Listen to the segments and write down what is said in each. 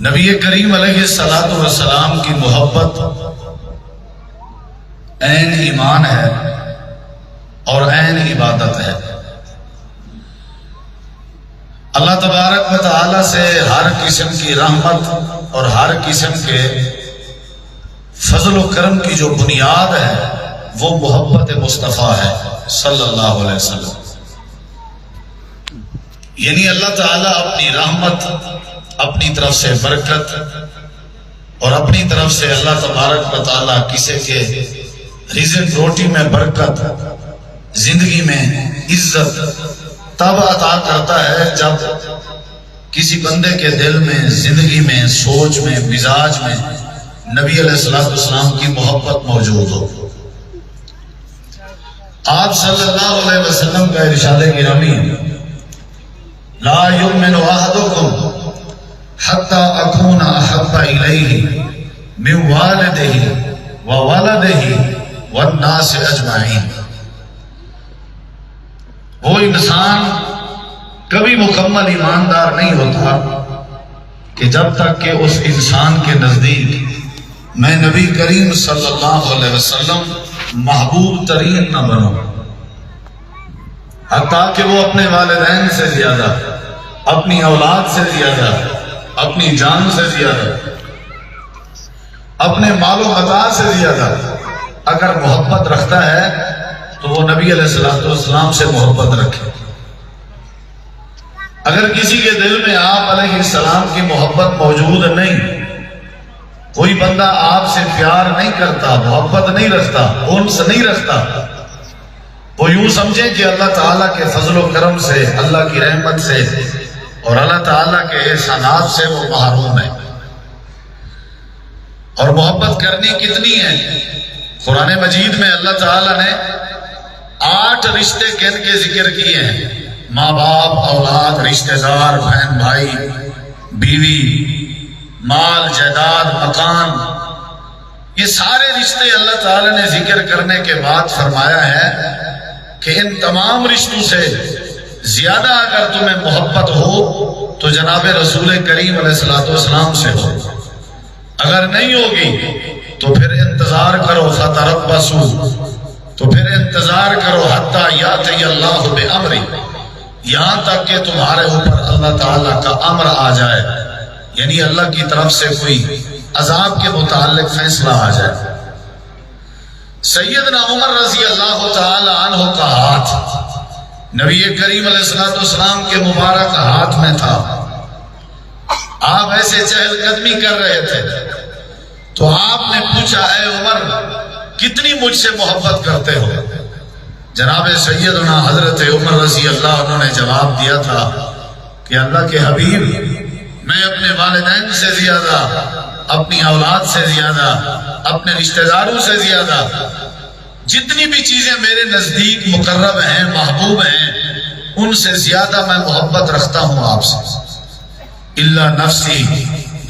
نبی کریم علیہ الصلوۃ والسلام کی محبت عین ایمان ہے اور عین عبادت ہے۔ اللہ تبارک و تعالی سے ہر قسم کی رحمت اور ہر قسم کے فضل و کرم کی جو بنیاد ہے وہ محبت مصطفیٰ ہے صلی اللہ علیہ وسلم۔ یعنی اللہ تعالیٰ اپنی رحمت، اپنی طرف سے برکت اور اپنی طرف سے اللہ تبارک و تعالیٰ کسی کے رزق روٹی میں برکت، زندگی میں عزت تب عطا کرتا ہے جب کسی بندے کے دل میں، زندگی میں، سوچ میں، مزاج میں نبی علیہ السلام کی محبت موجود ہو۔ آپ صلی اللہ علیہ وسلم کا ارشاد گرامی لا یؤمن احدکم حتی اکون احب الیہ من والدہ وولدہ والناس اجمعین۔ وہ انسان کبھی مکمل ایماندار نہیں ہوتا کہ جب تک کہ اس انسان کے نزدیک میں نبی کریم صلی اللہ علیہ وسلم محبوب ترین نہ بنوں، حتیٰ کہ وہ اپنے والدین سے زیادہ، اپنی اولاد سے زیادہ، اپنی جان سے زیادہ، اپنے مال و متاع سے زیادہ اگر محبت رکھتا ہے تو وہ نبی علیہ السلام سے محبت رکھے۔ اگر کسی کے دل میں آپ علیہ السلام کی محبت موجود نہیں، کوئی بندہ آپ سے پیار نہیں کرتا، محبت نہیں رکھتا، انس نہیں رکھتا، وہ یوں سمجھے کہ اللہ تعالیٰ کے فضل و کرم سے، اللہ کی رحمت سے اور اللہ تعالیٰ کے احسانات سے وہ محروم ہے۔ اور محبت کرنی کتنی ہے؟ قرآن مجید میں اللہ تعالیٰ نے 8 رشتے کن کے ذکر کیے ہیں، ماں باپ، اولاد، رشتہ دار، بہن بھائی، بیوی، مال، جائیداد، مکان، یہ سارے رشتے اللہ تعالیٰ نے ذکر کرنے کے بعد فرمایا ہے کہ ان تمام رشتوں سے زیادہ اگر تمہیں محبت ہو تو جناب رسول کریم علیہ السلام سے ہو، اگر نہیں ہوگی تو پھر انتظار کرو، فتربصوا، تو پھر انتظار کرو حتیٰ یاتی اللہ بامرہ، یہاں تک کہ تمہارے اوپر اللہ تعالیٰ کا امر آ جائے، یعنی اللہ کی طرف سے کوئی عذاب کے متعلق فیصلہ آ جائے۔ سیدنا عمر رضی اللہ تعالی عنہ کا ہاتھ نبی کریم علیہ السلام کے مبارک ہاتھ میں تھا۔ آپ ایسے چہل قدمی کر رہے تھے تو آپ نے پوچھا، اے عمر کتنی مجھ سے محبت کرتے ہو؟ جناب سیدنا حضرت عمر رضی اللہ عنہ نے جواب دیا تھا کہ اللہ کے حبیب، میں اپنے والدین سے زیادہ، اپنی اولاد سے زیادہ، اپنے رشتہ داروں سے زیادہ، جتنی بھی چیزیں میرے نزدیک مقرب ہیں، محبوب ہیں، ان سے زیادہ میں محبت رکھتا ہوں آپ سے، الا نفسی،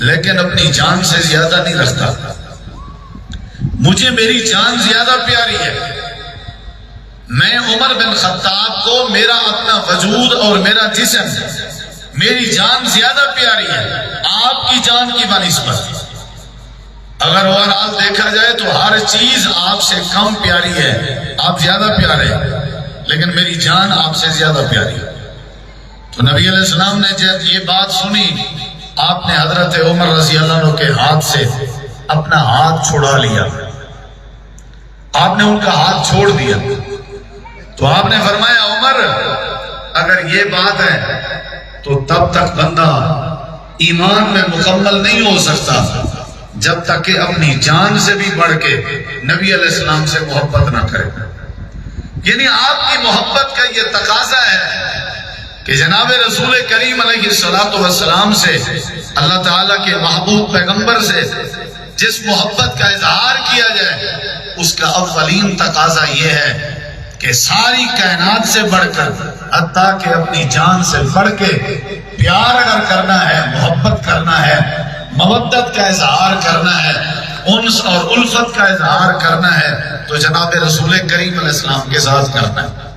لیکن اپنی جان سے زیادہ نہیں رکھتا۔ مجھے میری جان زیادہ پیاری ہے۔ میں عمر بن خطاب کو میرا اپنا وجود اور میرا جسم، میری جان زیادہ پیاری ہے آپ کی جان کی بنسبت۔ اگر اوورآل دیکھا جائے تو ہر چیز آپ سے کم پیاری ہے، آپ زیادہ پیارے ہیں، لیکن میری جان آپ سے زیادہ پیاری ہے۔ تو نبی علیہ السلام نے جب یہ بات سنی، آپ نے حضرت عمر رضی اللہ عنہ کے ہاتھ سے اپنا ہاتھ چھڑا لیا، آپ نے ان کا ہاتھ چھوڑ دیا۔ تو آپ نے فرمایا، عمر اگر یہ بات ہے تو تب تک بندہ ایمان میں مکمل نہیں ہو سکتا جب تک کہ اپنی جان سے بھی بڑھ کے نبی علیہ السلام سے محبت نہ کرے۔ یعنی آپ کی محبت کا یہ تقاضا ہے کہ جناب رسول کریم علیہ السلام سے، اللہ تعالیٰ کے محبوب پیغمبر سے جس محبت کا اظہار کیا جائے، اس کا اولین تقاضا یہ ہے کہ ساری کائنات سے بڑھ کر، حتیٰ کہ اپنی جان سے بڑھ کے پیار اگر کرنا ہے، محبت کرنا ہے، مودت کا اظہار کرنا ہے، انس اور الفت کا اظہار کرنا ہے، تو جناب رسول کریم علیہ السلام کے ساتھ کرنا ہے۔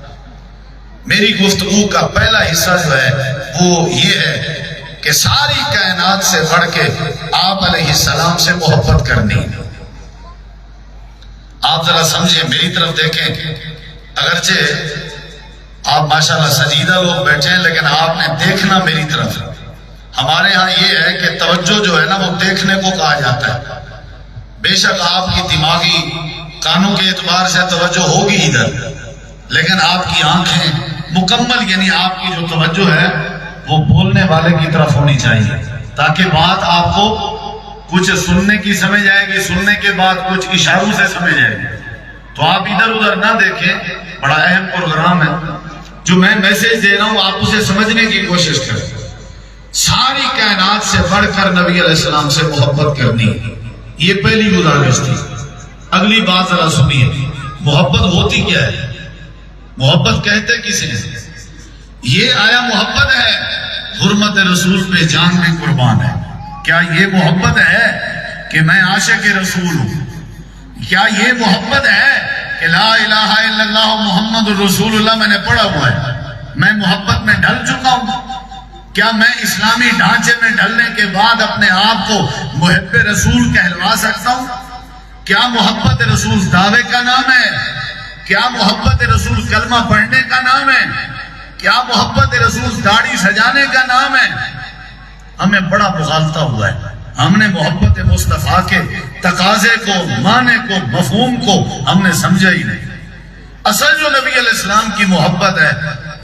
میری گفتگو کا پہلا حصہ جو ہے وہ یہ ہے کہ ساری کائنات سے بڑھ کے آپ علیہ السلام سے محبت کرنی. آپ ذرا سمجھیں، میری طرف دیکھیں. اگرچہ آپ ماشاءاللہ سجیدہ لوگ بیٹھے ہیں، لیکن آپ نے دیکھنا میری طرف. ہمارے ہاں یہ ہے کہ توجہ جو ہے نا وہ دیکھنے کو کہا جاتا ہے. بے شک آپ کی دماغی کانوں کے اعتبار سے توجہ ہوگی ادھر، لیکن آپ کی آنکھیں مکمل، یعنی آپ کی جو توجہ ہے وہ بولنے والے کی طرف ہونی چاہیے، تاکہ بات آپ کو کچھ سننے کی سمجھ آئے گی، سننے کے بعد کچھ اشاروں سے سمجھ آئے گی. تو آپ ادھر ادھر نہ دیکھیں. بڑا اہم پروگرام ہے جو میں میسج دے رہا ہوں، آپ اسے سمجھنے کی کوشش کریں. ساری کائنات سے بڑھ کر نبی علیہ السلام سے محبت کرنی، یہ پہلی گزارش تھی. اگلی بات ذرا سنیے، محبت ہوتی کیا ہے؟ محبت کہتے کسے ہیں؟ یہ آیا محبت ہے حرمت رسول پہ جان میں قربان ہے. کیا یہ محبت ہے کہ میں عاشق رسول ہوں؟ کیا یہ محبت ہے کہ لا الہ الا اللہ محمد الرسول اللہ میں نے پڑھا ہوا ہے، میں محبت میں ڈھل چکا ہوں؟ کیا میں اسلامی ڈھانچے میں ڈھلنے کے بعد اپنے آپ کو محب رسول کہلوا سکتا ہوں؟ کیا محبت رسول دعوے کا نام ہے؟ کیا محبت رسول کلمہ پڑھنے کا نام ہے؟ کیا محبت رسول داڑھی سجانے کا نام ہے؟ ہمیں بڑا مغالطہ ہوا ہے. ہم نے محبت مصطفیٰ کے تقاضے کو، معنی کو، مفہوم کو ہم نے سمجھا ہی نہیں. اصل جو نبی علیہ السلام کی محبت ہے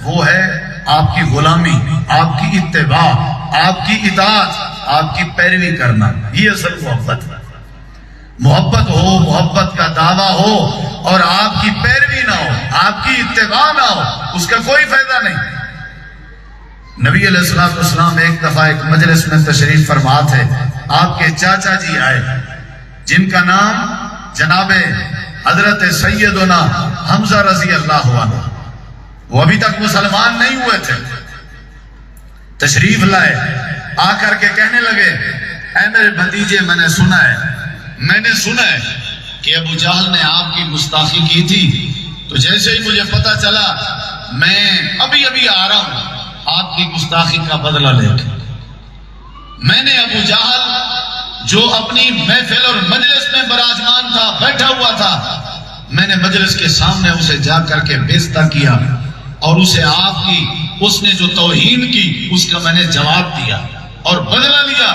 وہ ہے آپ کی غلامی، آپ کی اتباع، آپ کی اطاعت، آپ کی پیروی کرنا. یہ اصل محبت ہے. محبت ہو، محبت کا دعویٰ ہو اور آپ کی پیروی نہ ہو، آپ کی اتباع نہ ہو، اس کا کوئی فائدہ نہیں. نبی علیہ السلام ایک دفعہ ایک مجلس میں تشریف فرما تھے. آپ کے چاچا جی آئے جن کا نام جناب حضرت سیدنا حمزہ رضی اللہ عنہ. وہ ابھی تک مسلمان نہیں ہوئے تھے. تشریف لائے، آ کر کے کہنے لگے، اے میرے بھتیجے، میں نے سنا ہے کہ ابو جہل نے آپ کی گستاخی کی تھی. تو جیسے ہی مجھے پتا چلا، میں ابھی آ رہا ہوں آپ کی گستاخی کا بدلہ لے کے. میں نے ابو جہل جو اپنی محفل اور مجلس میں براجمان تھا، بیٹھا ہوا تھا، میں نے مجلس کے سامنے اسے جا کر کے بیزتا کیا اور اسے آپ کی اس نے جو توہین کی اس کا میں نے جواب دیا اور بدلہ لیا.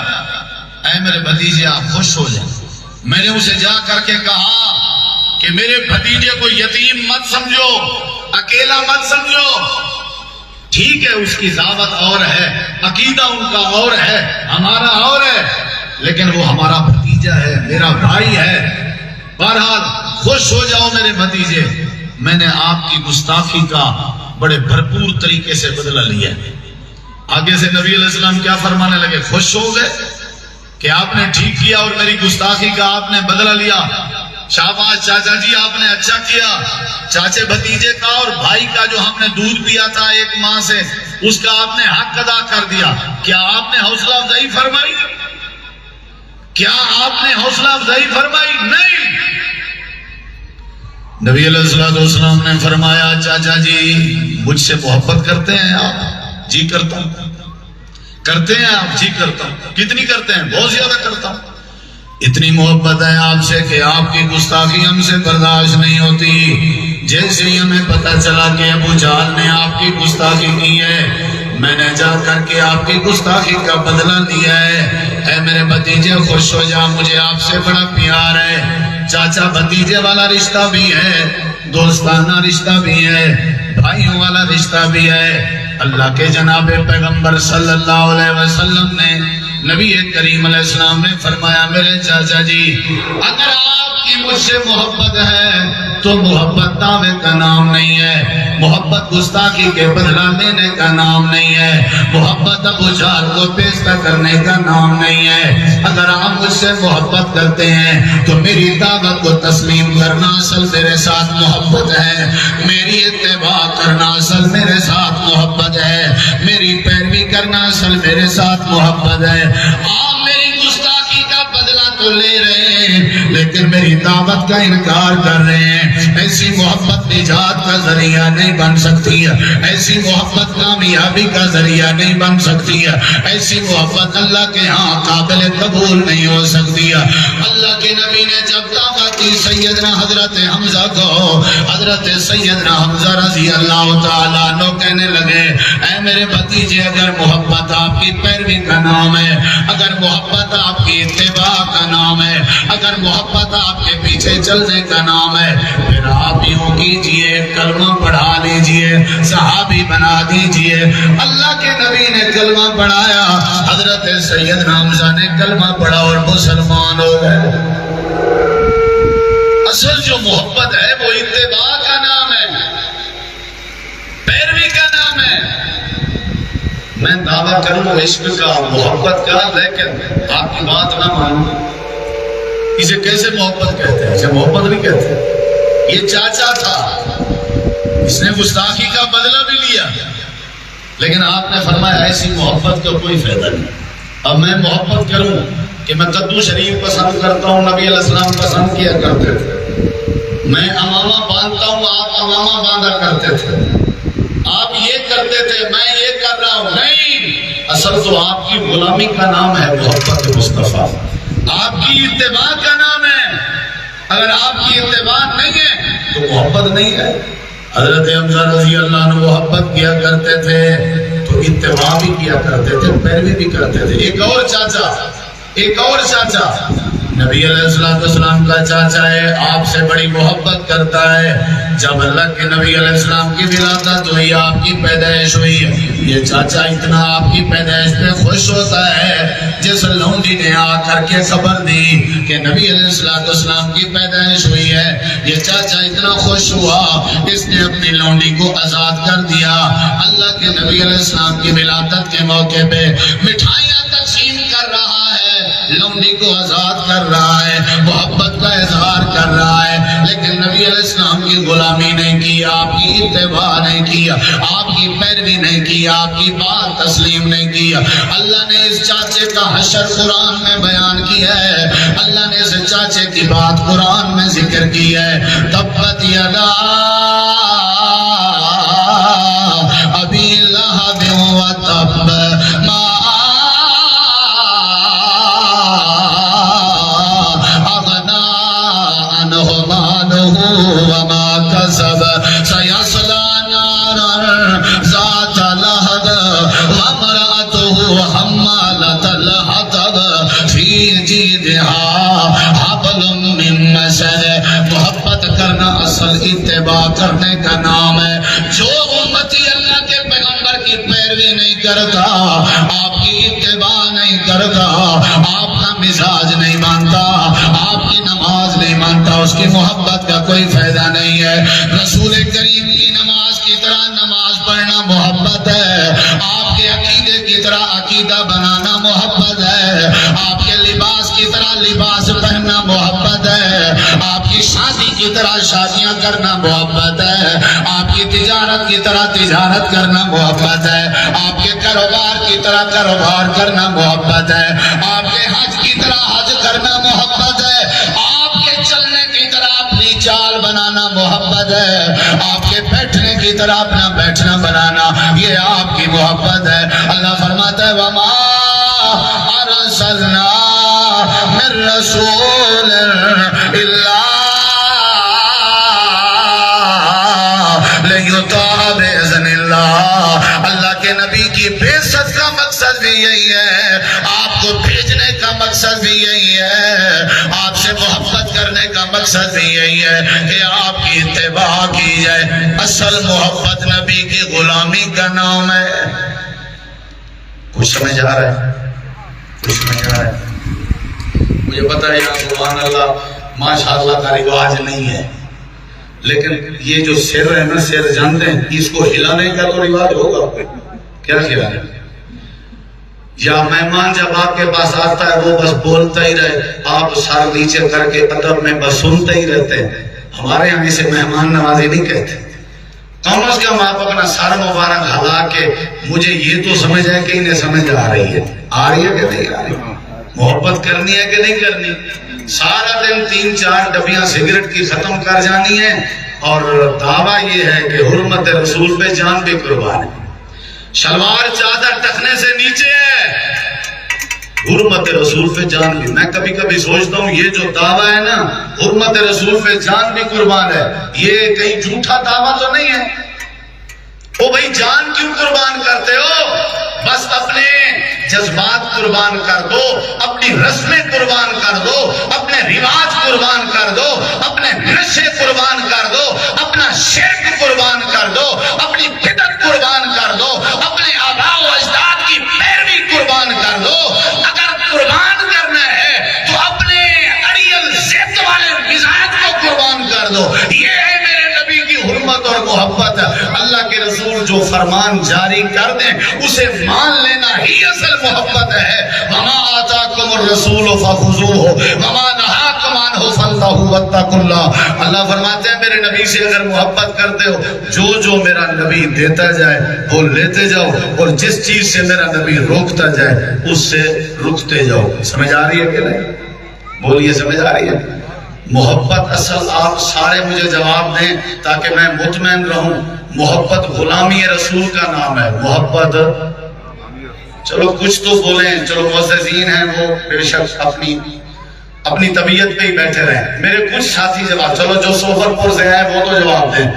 اے میرے بھتیجے، آپ خوش ہو جائیں. میں نے اسے جا کر کے کہا کہ میرے بھتیجے کو یتیم مت سمجھو، اکیلا مت سمجھو. ٹھیک ہے، اس کی ذات اور ہے، عقیدہ ان کا اور ہے، ہمارا اور ہے، لیکن وہ ہمارا بھتیجا ہے، میرا بھائی ہے. بہرحال خوش ہو جاؤ میرے بھتیجے، میں نے آپ کی گستاخی کا بڑے بھرپور طریقے سے بدلہ لیا. آگے سے نبی علیہ السلام کیا فرمانے لگے؟ خوش ہو گئے کہ آپ نے ٹھیک کیا اور میری گستاخی کا آپ نے بدلہ لیا. شاباش چاچا جی، آپ نے اچھا کیا. چاچے بھتیجے کا اور بھائی کا جو ہم نے دودھ پیا تھا ایک ماں سے، اس کا آپ نے حق ادا کر دیا. کیا آپ نے حوصلہ افزائی فرمائی؟ کیا آپ نے حوصلہ افزائی فرمائی؟ نہیں. نبی علیہ السلام نے فرمایا، چاچا جی مجھ سے محبت کرتے ہیں آپ؟ جی کرتا ہوں. کرتے ہیں آپ؟ جی کرتا ہوں. کتنی کرتے ہیں؟ بہت زیادہ کرتا ہوں. اتنی محبت ہے آپ سے کہ آپ کی گستاخی ہم سے برداشت نہیں ہوتی. جیسے ہی ہمیں پتہ چلا کہ ابو جہل نے آپ کی گستاخی کی ہے، میں نے جا کر کے آپ کی گستاخی کا بدلہ لیا ہے. اے میرے بھتیجے خوش ہو جا، مجھے آپ سے بڑا پیار ہے. چاچا بھتیجے والا رشتہ بھی ہے، دوستانہ رشتہ بھی ہے، بھائیوں والا رشتہ بھی ہے. اللہ کے جناب پیغمبر صلی اللہ علیہ وسلم نے، نبی کریم علیہ السلام نے فرمایا، میرے چاچا جی اگر آپ کی مجھ سے محبت ہے تو محبت دعوے کا نام نہیں ہے، محبت گستاخی کے بدلہ لینے کا نام نہیں ہے، محبت ابو جہل کو پیشتا کرنے کا نام نہیں ہے. اگر آپ مجھ سے محبت کرتے ہیں تو میری دعوت کو تسلیم کرنا اصل میرے ساتھ محبت ہے، میری اتباع کرنا اصل میرے ساتھ محبت ہے، میری پیروی کرنا اصل میرے ساتھ محبت ہے. آپ میری گستاخی کا بدلہ تو لے رہے ہیں ہیں لیکن میری دعوت کا انکار کر رہے ہیں. ایسی محبت نجات کا ذریعہ نہیں بن سکتی ہے. ایسی محبت کامیابی کا ذریعہ نہیں بن سکتی ہے. ایسی محبت اللہ کے ہاں قابل قبول نہیں ہو سکتی ہے. اللہ کے نبی نے جب دعوت کی سیدنا حضرت حمزہ کو، حضرت سیدنا حمزہ رضی اللہ تعالیٰ عنہ کہنے لگے اے میرے بھتیجے، اگر محبت آپ کی پیروی کا نام ہے، اگر محبت آپ کی اتباع کا نام ہے، اگر محبت آپ کے پیچھے چلنے کا نام ہے، پھر آپ یوں کیجئے، کلمہ پڑھا لیجئے، صحابی بنا دیجئے. اللہ کے نبی نے کلمہ پڑھایا، حضرت سیدنا حمزہ نے کلمہ پڑھا اور مسلمان ہو گئے. اصل جو محبت ہے وہ اتباع کا نام ہے، پیروی کا نام ہے. میں دعویٰ کروں عشق کا، محبت کا، لیکن آپ کی بات نہ مانوں. اسے کیسے محبت کہتے ہیں؟ اسے محبت نہیں کہتے. یہ چاچا تھا، اس نے گستاخی کا بدلہ بھی لیا، لیکن آپ نے فرمایا ایسی محبت کا کوئی فائدہ نہیں. اب میں محبت کروں کہ میں کدو شریف پسند کرتا ہوں، نبی علیہ السلام پسند کیا کرتے تھے. میں امامہ باندھتا ہوں، آپ امامہ باندھا کرتے تھے. آپ یہ کرتے تھے، میں یہ کر رہا ہوں. نہیں، اصل تو آپ کی غلامی کا نام ہے محبت مصطفیٰ. آپ کی اتباع کا نام ہے. اگر آپ کی اتباع نہیں ہے تو محبت نہیں ہے. حضرت حمزہ رضی اللہ عنہ محبت کیا کرتے تھے تو اتباع بھی کیا کرتے تھے، پیروی بھی کرتے تھے. ایک اور چاچا نبی علیہ السلام کا چاچا ہے، آپ سے بڑی محبت کرتا ہے. جب اللہ کے نبی علیہ السلام کی ولادت ہوئی، آپ کی پیدائش ہوئی، یہ چاچا اتنا آپ کی پیدائش پہ خوش ہوتا ہے. جس لونڈی نے آ کر کے خبر دی کہ نبی علیہ السلام کی پیدائش ہوئی ہے، یہ چاچا اتنا خوش ہوا، اس نے اپنی لونڈی کو آزاد کر دیا. اللہ کے نبی علیہ السلام کی ولادت کے موقع پہ مٹھائیاں تقسیم کر رہا ہے، لونڈی کو آزاد کر رہا ہے، محبت کا اظہار کر رہا ہے. لیکن نبی علیہ السلام کی غلامی نہیں کی، آپ کی اتباع نہیں کی، آپ کی پیروی نہیں کی، آپ کی بات تسلیم نہیں کی. اللہ نے اس چاچے کا حشر قرآن میں بیان کیا ہے. اللہ نے اس چاچے کی بات قرآن میں ذکر کی ہے. تبت یدا ابی لہب وتب ما اغنا عنہ مالہ وما کسب سیصلی نارا ذات لہب وامرأتہ حمالۃ الحطب فی جیدہا حبل من مسد. محبت کرنا اصل اتباع کرنے کا نام ہے. جو امتی اللہ کے پیغمبر کی پیروی نہیں کرتا، آپ کی اتباع نہیں کرتا، آپ کا مزاج نہیں مانتا، آپ کی نماز نہیں مانتا، اس کی محبت کا کوئی فائدہ نہیں ہے. رسول کریم کی نماز کی طرح نماز پڑھنا محبت ہے. آپ کے عقیدے کی طرح عقیدہ بنانا محبت ہے. آپ کے لباس کی طرح لباس پہننا محبت ہے. آپ کی شادی کی طرح شادیاں کرنا محبت ہے. آپ کی تجارت کی طرح تجارت کرنا محبت ہے. آپ کے کاروبار کی طرح کاروبار کرنا محبت ہے. آپ کے حج کی طرح حج کرنا محبت ہے. آپ کے چلنے کی طرح اپنی چال بنانا محبت ہے. آپ کے بیٹھنے کی طرح اپنا بیٹھنا بنانا، یہ آپ کی محبت ہے. اللہ فرماتا ہے وَمَا أَرْسَلْنَا مِن رَّسُولٍ إِلَّا لِيُطَاعَ بِإِذْنِ اللَّهِ. اللہ کے نبی کی بعثت کا مقصد بھی یہی ہے، آپ کو بھیجنے کا مقصد بھی یہی ہے، آپ سے محبت کرنے کا مقصد بھی یہی ہے کہ آپ کی اتباع کی جائے. اصل محبت نبی کی غلامی کا نام ہے. کچھ سمجھ آ رہا ہے؟ کچھ سمجھ آ رہا ہے؟ مجھے پتا ہے یا سبحان اللہ ماشاءاللہ کا رواج نہیں ہے، لیکن یہ جو سر ہے نا، سر جانتے ہیں، اس کو ہلانے کا تو رواج ہوگا. کیا ہلانے؟ یا مہمان جب آپ کے پاس آتا ہے وہ بس بولتا ہی رہے، آپ سر نیچے کر کے ادب میں بس سنتے ہی رہتے ہیں. ہمارے یہاں اسے مہمان نوازی نہیں کہتے. کم از کم آپ اپنا سر مبارک ہلا کے مجھے یہ تو سمجھ ہے کہ انہیں سمجھ آ رہی ہے. آ رہی ہے کہ نہیں آ رہی؟ محبت کرنی ہے کہ نہیں کرنی؟ سارا دن 3-4 ڈبیاں سگریٹ کی ختم کر جانی ہے، اور دعویٰ یہ ہے کہ حرمت رسول پہ جان بھی قربان ہے، شلوار چادر ٹخنے سے نیچے ہے، حرمت رسول پہ جان بھی۔ میں کبھی کبھی سوچتا ہوں یہ جو دعویٰ ہے نا حرمت رسول پہ جان بھی قربان ہے، یہ کہیں جھوٹا دعویٰ تو نہیں ہے؟ او بھائی جان کیوں قربان کرتے ہو؟ بس اپنے جذبات قربان کر دو، اپنی رسمیں قربان کر دو، اپنے رواج قربان کر دو، اپنے نشے قربان کر دو، اپنا شرک قربان کر دو، اپنی بدعت قربان کر دو، اپنے آباء و اجداد کی پیروی قربان کر دو۔ اگر قربان کرنا ہے تو اپنے اڑیل ضد والے مزاج کو قربان کر دو۔ یہ ہے میرے نبی کی حرمت اور محبت۔ اللہ کے رسول جو فرمان جاری کر دیں اسے مان لینا ہی اصل محبت ہے۔ وما آتاکم الرسول فخذوہ وما نہاکم عنہ فانتہوا واتقوا اللہ۔ اللہ فرماتے ہیں میرے نبی سے اگر محبت کرتے ہو جو میرا نبی دیتا جائے وہ لیتے جاؤ، اور جس چیز سے میرا نبی روکتا جائے اس سے رکتے جاؤ۔ سمجھ آ رہی ہے کہ نہیں؟ بولیے سمجھ آ رہی ہے؟ محبت اصل آپ سارے مجھے جواب دیں تاکہ میں مطمئن رہوں۔ محبت غلامی رسول کا نام ہے۔ محبت، چلو کچھ تو بولیں، چلو معززین ہیں وہ بے شک اپنی طبیعت پہ ہی بیٹھے رہیں۔ میرے کچھ ساتھی جواب، چلو جو سوفر پور سے ہیں وہ تو جواب دیں،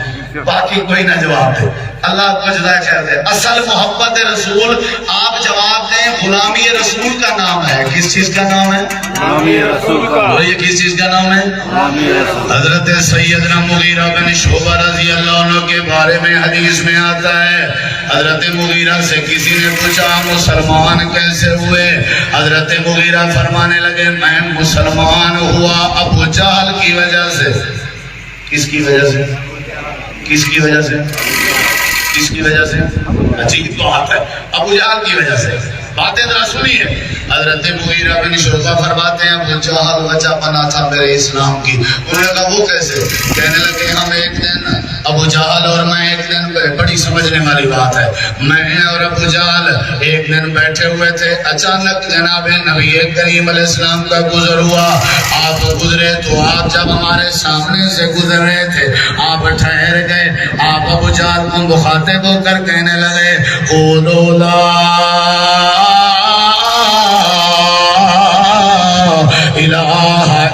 باقی کوئی نہ جواب دے۔ اللہ آپ کو جزائے خیر دے۔ اصل محبت رسول آپ جواب دیں غلامی رسول کا نام ہے۔ کس چیز کا نام ہے؟ غلامی رسول کا۔ یہ کس چیز کا نام ہے؟ غلامی رسول۔ حضرت سیدنا مغیرہ بن شعبہ رضی اللہ عنہ کے بارے میں حدیث میں آتا ہے، حضرت مغیرہ سے کسی نے پوچھا مسلمان کیسے ہوئے؟ حضرت مغیرہ فرمانے لگے میں مسلمان ہوا ابو جہل کی وجہ سے۔ کس کی وجہ سے؟ کس کی وجہ سے؟ کس کی وجہ سے؟ عجیب بات ہے، ابو جہل کی وجہ سے۔ باتیں ذرا سنیے۔ حضرت مغیرہ بن شعبہ فرماتے ہیں ابو جہل وجہ بنا تھا میرے اسلام کی۔ انہوں نے کہا وہ کیسے؟ کہنے لگے ہم ایک دن ابو جہل اور میں ایک دن، بڑی سمجھنے والی بات ہے، میں اور ابو جہل ایک دن بیٹھے ہوئے تھے، اچانک جناب نبی کریم علیہ السلام کا گزر ہوا۔ آپ گزرے تو آپ جب ہمارے سامنے سے گزر رہے تھے آپ ٹھہر گئے۔ آپ ابو جہل کو مخاطب ہو کر کہنے لگے قولوا لا الہ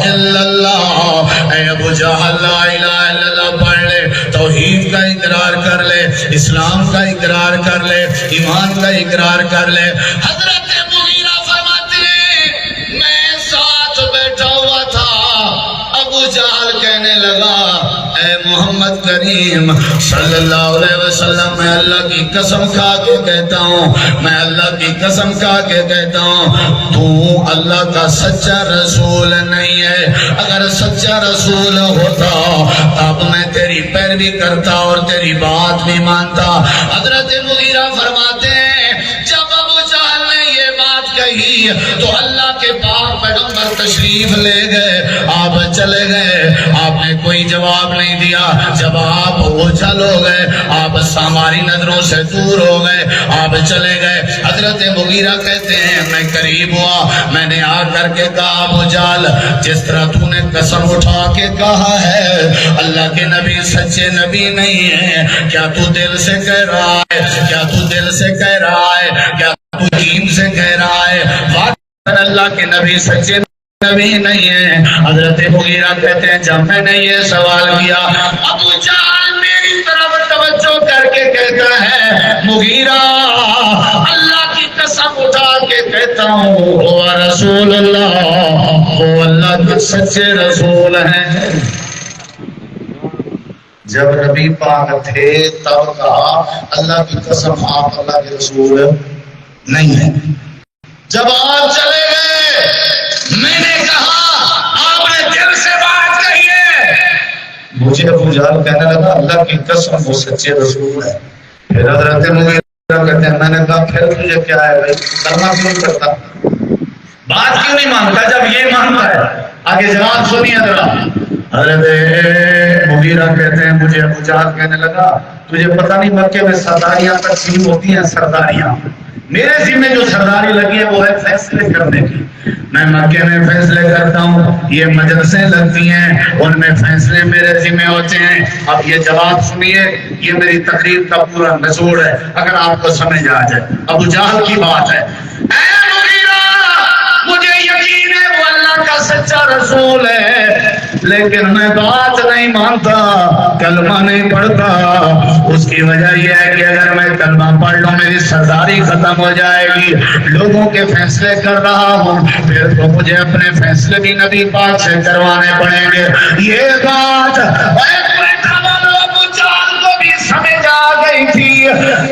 الا اللہ۔ اے ابو جہل لا الہ الا اللہ پڑھ لے، توحید کا اقرار کر لے، اسلام کا اقرار کر لے، ایمان کا اقرار کر لے۔ حضرت مغیرہ فرماتے ہیں میں ساتھ بیٹھا ہوا تھا، ابو جہل کہنے لگا اے محمد کریم صلی اللہ علیہ وسلم میں اللہ کی قسم کھا کے کہتا ہوں، میں اللہ کی قسم کھا کے کہتا ہوں تو اللہ کا سچا رسول نہیں ہے۔ اگر سچا رسول ہوتا تب میں تیری پیروی کرتا اور تیری بات بھی مانتا۔ حضرت مغیرہ فرماتے ہیں جب ابو جہل نے یہ بات کہی تو اللہ کے پاک پیغمبر تشریف لے گئے، آپ چلے گئے، آپ نے کوئی جواب نہیں دیا۔ جب آپ اوجھل ہو گئے، آپ ہماری نظروں سے دور ہو گئے، آپ چلے گئے۔ حضرت مغیرہ کہتے ہیں میں قریب ہوا، میں نے آ کر کے کہا ابو جہل جس طرح تو نے قسم اٹھا کے کہا ہے اللہ کے نبی سچے نبی نہیں ہیں، کیا تو دل سے کہہ رہا ہے؟ کیا تو دل سے کہہ رہا ہے؟ کیا تو دین سے کہہ رہا ہے؟ واقعی اللہ کے نبی سچے نبی نہیں ہے۔ حضرت مغیرہ کہتے ہیں جب میں نے یہ سوال کیا ابو جہل میری طرف توجہ کر کے کہتا ہے مغیرہ اللہ کی قسم اٹھا کے کہتا ہوں وہ رسول اللہ، وہ اللہ کے سچے رسول ہیں۔ جب نبی پاک تھے تب کہا اللہ کی قسم آپ اللہ کے رسول نہیں ہیں۔ جب آپ چلے گئے میں نے کہا آپ نے دل سے بات کہی ہے۔ مجھے ابو جہل کہنے لگا اللہ کی قسم وہ سچے رسول ہے۔ پھر حضرت مغیرہ کہتے ہیں میں نے کہا پھر تجھے کیا ہے بھائی کلمہ کیوں نہیں کرتا، بات کیوں نہیں مانتا جب یہ مانتا ہے؟ آگے جواب سنیے ذرا۔ حضرت مغیرہ کہتے ہیں مجھے ابو جہل کہنے لگا تجھے پتہ نہیں مکے میں سرداریاں تقسیم ہوتی ہیں، سرداریاں میرے ذمہ جو سرداری لگی ہے وہ ہے فیصلے کرنے کی۔ میں مکے میں فیصلے کرتا ہوں، یہ مجلسیں لگتی ہیں، ان میں فیصلے میرے ذمہ ہوتے ہیں۔ اب یہ جواب سنیے، یہ میری تقریر کا پورا نچوڑ ہے، اگر آپ کو سمجھ آ جائے۔ ابو جہل کی بات ہے، اے مغیرہ، مجھے یقین ہے وہ اللہ کا سچا رسول ہے، لیکن میں بات نہیں مانتا، کلمہ نہیں پڑھتا۔ اس کی وجہ یہ ہے کہ اگر میں کلمہ پڑھ لوں میری سرداری ختم ہو جائے گی، لوگوں کے فیصلے کر رہا ہوں، پھر تو مجھے اپنے فیصلے بھی نبی پاک سے کروانے پڑیں گے۔ یہ بات کو بھی سمجھ آ گئی تھی،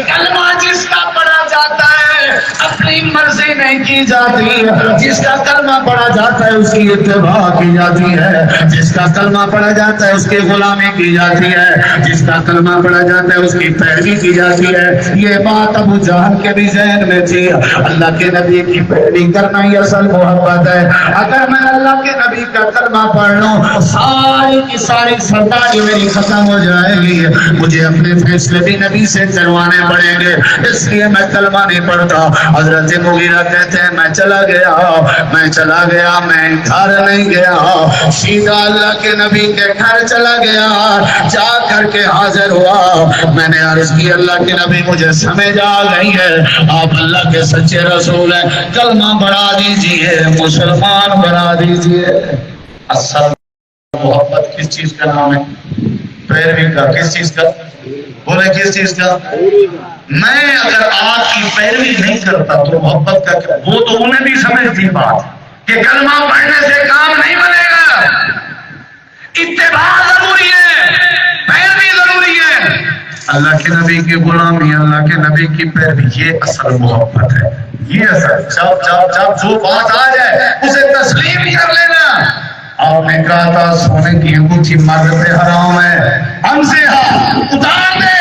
کلمہ جس کا پڑھا جاتا ہے اپنی مرضی نہیں کی جاتی، جس کا کلمہ پڑھا جاتا ہے اس کی اتباع کی جاتی ہے، جس کا کلمہ پڑھا جاتا ہے اس کی غلامی کی جاتی ہے، جس کا کلمہ پڑھا جاتا ہے اس کی پیروی کی جاتی ہے۔ یہ بات ابو جہل کے بھی ذہن میں تھی۔ اللہ کے نبی کی پیروی کرنا ہی اصل محبت ہے۔ اگر میں اللہ کے نبی کا کلمہ پڑھ لوں ساری کی ساری سرداری میری ختم ہو جائے گی، مجھے اپنے فیصلے بھی نبی سے کروانے پڑیں گے، اس لیے میں کلمہ نہیں پڑھتا۔ حضرت مغیرہ کہتے ہیں میں چلا گیا، میں گھر نہیں گیا، سیدھا اللہ کے نبی کے گھر چلا گیا، جا کر کے حاضر ہوا۔ میں نے عرض کی اللہ کے نبی مجھے سمجھ آ گئی ہے، آپ اللہ کے سچے رسول ہیں، کلمہ بڑھا دیجئے، مسلمان بنا دیجئے۔ اصل محبت کس چیز کا نام ہے؟ پیروی کا۔ کس چیز کا؟ بولے کس چیز کا؟ میں اگر آپ کی پیروی نہیں کرتا تو محبت کا کیا؟ وہ تو انہیں بھی سمجھ تھی بات کہ کلمہ پڑھنے سے کام نہیں بنے گا، اتباع ضروری ہے، پیروی ضروری ہے، اللہ کے نبی کی غلامی، اللہ کے نبی کی پیروی، یہ اصل محبت ہے۔ یہ اصل جب جو بات آ جائے اسے تسلیم کر لینا۔ آپ نے کہا تھا سونے کی انگوٹھی مرد پہ حرام ہے، ہم سے اتار دے،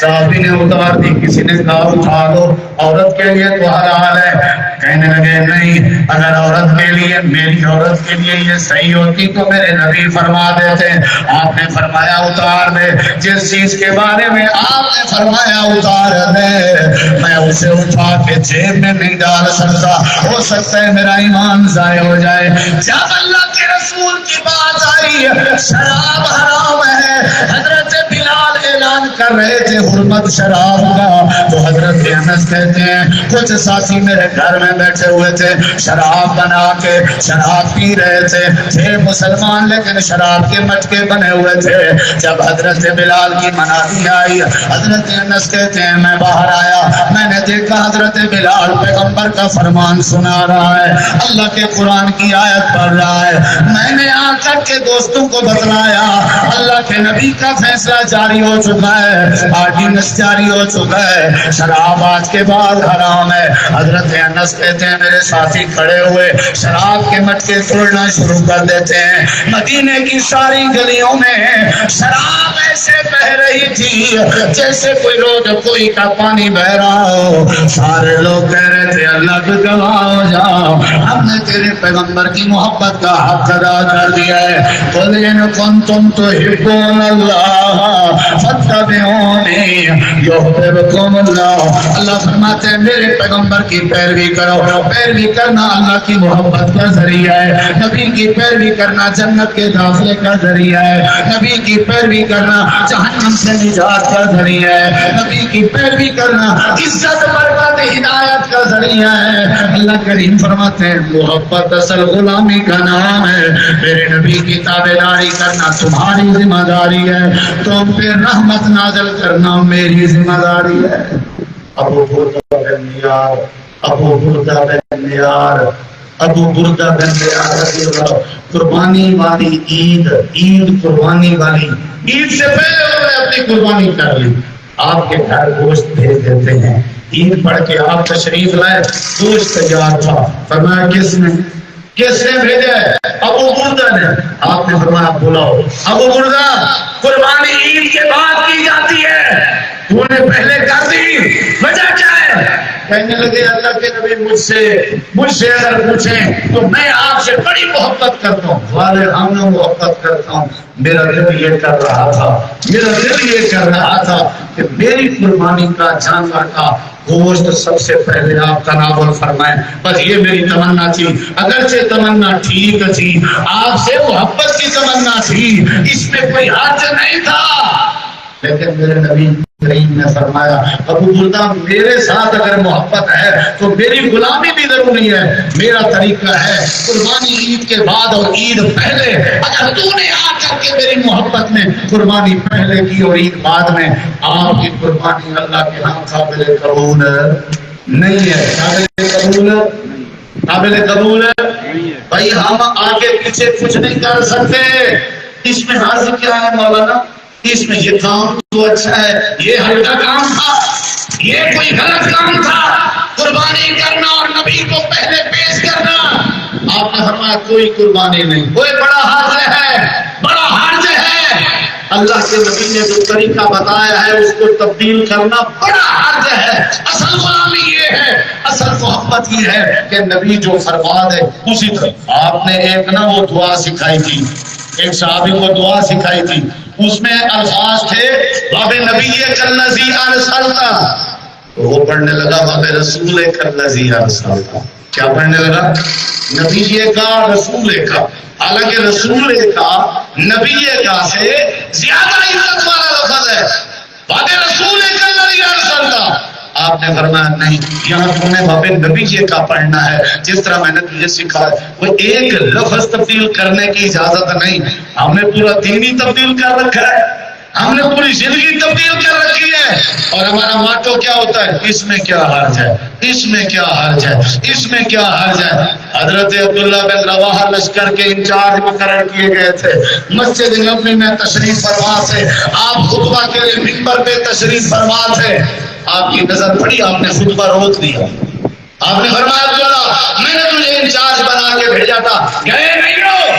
صحابی نے اتار دی۔ کسی نے کہا اٹھا دو، عورت کے لیے تو حلال ہے۔ کہنے لگے نہیں، اگر عورت کے لیے، میری عورت کے لیے یہ صحیح ہوتی تو میرے نبی فرما دیتے۔ آپ نے فرمایا اتار دے، جس چیز کے بارے میں آپ نے فرمایا اتار دے، میں اسے اٹھا کے جیب میں نہیں ڈال سکتا، ہو سکتا ہے میرا ایمان ضائع ہو جائے۔ جب اللہ کے رسول کی بات آئی شراب حرام ہے، حضرت بلال اعلان کر رہے تھے حرمت شراب کا، تو حضرت انس کہتے ہیں کچھ ساتھی میرے گھر میں بیٹھے ہوئے تھے، شراب بنا کے شراب پی رہے تھے مسلمان لیکن شراب کے مٹکے بنے ہوئے تھے۔ جب حضرت بلال کی منادی آئی، حضرت انس کہتے ہیں میں باہر آیا، میں نے دیکھا حضرت بلال پیغمبر کا فرمان سنا رہا ہے، اللہ کے قرآن کی آیت پڑھ رہا ہے۔ میں نے آ کر کے دوستوں کو بتلایا اللہ کے نبی کا فیصلہ جاری ہو چکا ہے، آرڈیننس جاری ہو چکا ہے، شراب آج کے بعد حرام ہے۔ حضرت انس کہتے ہیں میرے ساتھی کھڑے ہوئے شراب کے مٹکے توڑنا شروع کر دیتے ہیں۔ مدینے کی ساری گلیوں میں شراب ایسے بہ رہی تھی جیسے کوئی روڈ کوئی کا پانی بہ رہا ہو۔ سارے لوگ کہہ رہے تھے اللہ کے گواہ ہو جاؤ، ہم نے تیرے پیغمبر کی محبت کا حق ادا کر دیا ہے۔ قُلْ إِن كُنتُمْ تُحِبُّونَ اللَّهَ فَاتَّبِعُونِي يُحْبِبْكُمُ اللَّهُ۔ اللہ فرماتے ہیں میرے پیغمبر کی پیروی کرو، پیروی کرنا اللہ کی محبت کا ذریعہ ہے، نبی کی پیروی کرنا جنت کے داخلے کا ذریعہ ہے، نبی کی پیروی کرنا جہنم سے نجات کا ذریعہ ہے، نبی کی پیروی کرنا عزت برکت ہدایت کا ذریعہ ہے۔ اللہ کریم فرماتے ہیں محبت اصل غلامی کا نام ہے، میرے نبی کی تابعداری کرنا تمہاری ذمہ داری ہے، تم پہ رحمت نازل کرنا میری ذمہ داری ہے۔ ابو بردہ بن نیار، ابو بردہ بن نیار، ابو بردہ بن نیار رضی اللہ، قربانی والی عید، عید قربانی والی عید سے پہلے انہوں نے اپنی قربانی کر لی۔ آپ کے گھر گوشت بھیج دیتے ہیں، عید پڑھ کے آپ تشریف لائے، گوشت تیار تھا، فرمایا کس نے بھیجا ہے؟ ابو بردہ نے۔ آپ نے فرمایا بلاؤ۔ ابو بردہ قربانی عید کے بعد کی جاتی ہے، تو نے پہلے کر دی، وجہ کیا ہے؟ کہنے لگے اللہ کے نبی مجھ سے اگر پوچھیں تو میں آپ سے بڑی محبت کرتا ہوں، والے ہم محبت کرتا ہوں، میرا دل یہ کر رہا تھا کہ میری قربانی کا جانور کا گوشت سب سے پہلے آپ تناول فرمائیں، بس یہ میری تمنا تھی، اگرچہ تمنا ٹھیک تھی، آپ سے محبت کی تمنا تھی، اس میں کوئی حرج نہیں تھا، لیکن میرے نبی کریم نے فرمایا ابو بردہ میرے ساتھ اگر محبت ہے تو میری غلامی بھی ضروری ہے، میرا طریقہ ہے قربانی عید کے بعد اور عید پہلے، اگر تو نے آ کر کے میری محبت میں قربانی پہلے کی اور عید بعد میں، آپ کی قربانی اللہ کے ہاں قابل قبول نہیں ہے، قابل قبول بھائی ہم آگے پیچھے کچھ نہیں کر سکتے، اس میں حاضر کیا ہے مولانا، اس میں یہ کام تو اچھا ہے، یہ ہلکا کام تھا، یہ کوئی غلط کام تھا، قربانی کرنا اور نبی کو پہلے پیش کرنا، آپ نے فرمایا کوئی قربانی نہیں، کوئی بڑا حرج ہے، اللہ کے نبی نے جو طریقہ بتایا ہے اس کو تبدیل کرنا بڑا حرج ہے، اصل غلامی یہ ہے، اصل محبت یہ ہے کہ نبی جو فرما دے اسی طرح۔ آپ نے ایک نا وہ دعا سکھائی تھی، ایک صحابی کو دعا سکھائی تھی، اس میں الفاظ تھے باب نبی کالذی ارسلتا، وہ پڑھنے لگا باب رسول کالذی ارسلتا، کیا پڑھنے لگا؟ نبی کا رسول کا، حالانکہ رسول کا نبی کا سے زیادہ عزت والا لفظ ہے، باب رسول کالذی ارسلتا، آپ نے فرمایا نہیں، یہاں تو نے باب نبی کا پڑھنا ہے جس طرح میں نے تجھے سکھا ہے، وہ ایک لفظ تبدیل کرنے کی اجازت نہیں، ہم نے پورا دین ہی تبدیل کر رکھا ہے، ہم نے پوری زندگی تبدیل کر رکھی ہے، اور ہمارا ماٹو کیا ہوتا ہے، اس میں کیا حرج ہے، اس میں کیا حرج ہے، اس میں کیا حرج ہے۔ حضرت عبداللہ بن رواحہ لشکر کے انچارج مقرر کیے گئے تھے، مسجد نبوی میں تشریف فرما تھے، آپ خطبہ کے لیے منبر پہ تشریف فرما تھے، آپ کی نظر پڑی، آپ نے خطبہ روک دیا، آپ نے فرمایا عبداللہ میں نے تجھے انچارج بنا کے بھیجا تھا، گئے نہیں ہو،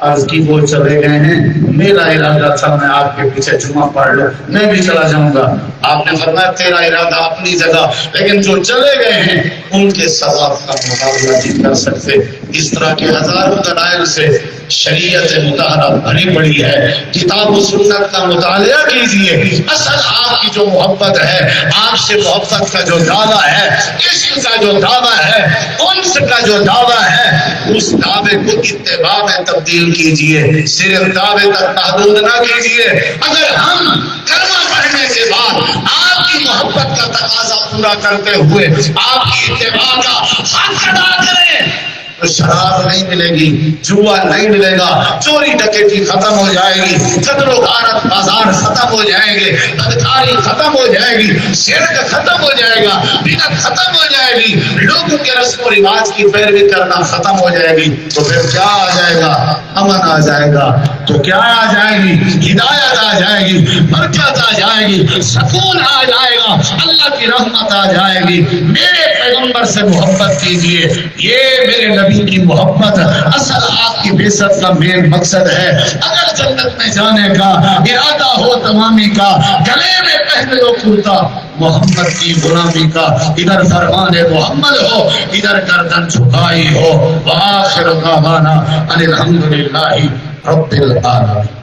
عرض کی وہ چلے گئے ہیں، میرا ارادہ تھا میں آپ کے پیچھے جمعہ پڑھ لوں، میں بھی چلا جاؤں گا، آپ نے فرمایا تیرا ارادہ اپنی جگہ، لیکن جو چلے گئے ہیں ان کے ثواب کا مقابلہ نہیں کر سکتے۔ اس طرح کے ہزاروں دلائل سے شریعت مطالعہ بھری پڑی ہے، کتاب و سنت کا مطالعہ کیجئے، اصل آپ کی جو محبت ہے، آپ سے محبت کا جو دعویٰ ہے، عشق کا جو دعویٰ ہے، انس کا جو دعویٰ ہے، اس دعوے کو اتباع میں تبدیل کیجئے، صرف دعوے تک محدود نہ کیجئے۔ اگر ہم کلمہ پڑھنے کے بعد آپ کی محبت کا تقاضا پورا کرتے ہوئے آپ کی اتباع کا حق ادا کریں تو شراب نہیں ملے گی، جوا نہیں ملے گا، چوری ڈکیتی ختم ہو جائے گی، قتل و غارت بازار ختم ہو جائیں گے، بدکاری ختم ہو جائے گی، شرک ختم ہو جائے گا، بدعت ختم ہو جائے گی، لوگوں کے رسم و رواج کی پیروی کرنا ختم ہو جائے گی، تو پھر کیا آ جائے گا؟ امن آ جائے گا، تو کیا آ جائے گی؟ ہدایت آ جائے گی، برکت آ جائے گی، سکون آ جائے گا، اللہ کی رحمت آ جائے گی۔ میرے پیغمبر سے محبت کیجئے، یہ میرے نبی کی محبت اصل آپ کی بعثت کا مین مقصد ہے۔ اگر جنت میں جانے کا ارادہ ہو تمامی کا، گلے میں پہن لو کرتا محمد کی غلامی کا، ادھر فرمان محمد ہو ادھر گردن جھکائی ہو۔ وآخر دعوانا ان الحمدللہ رب العالمین۔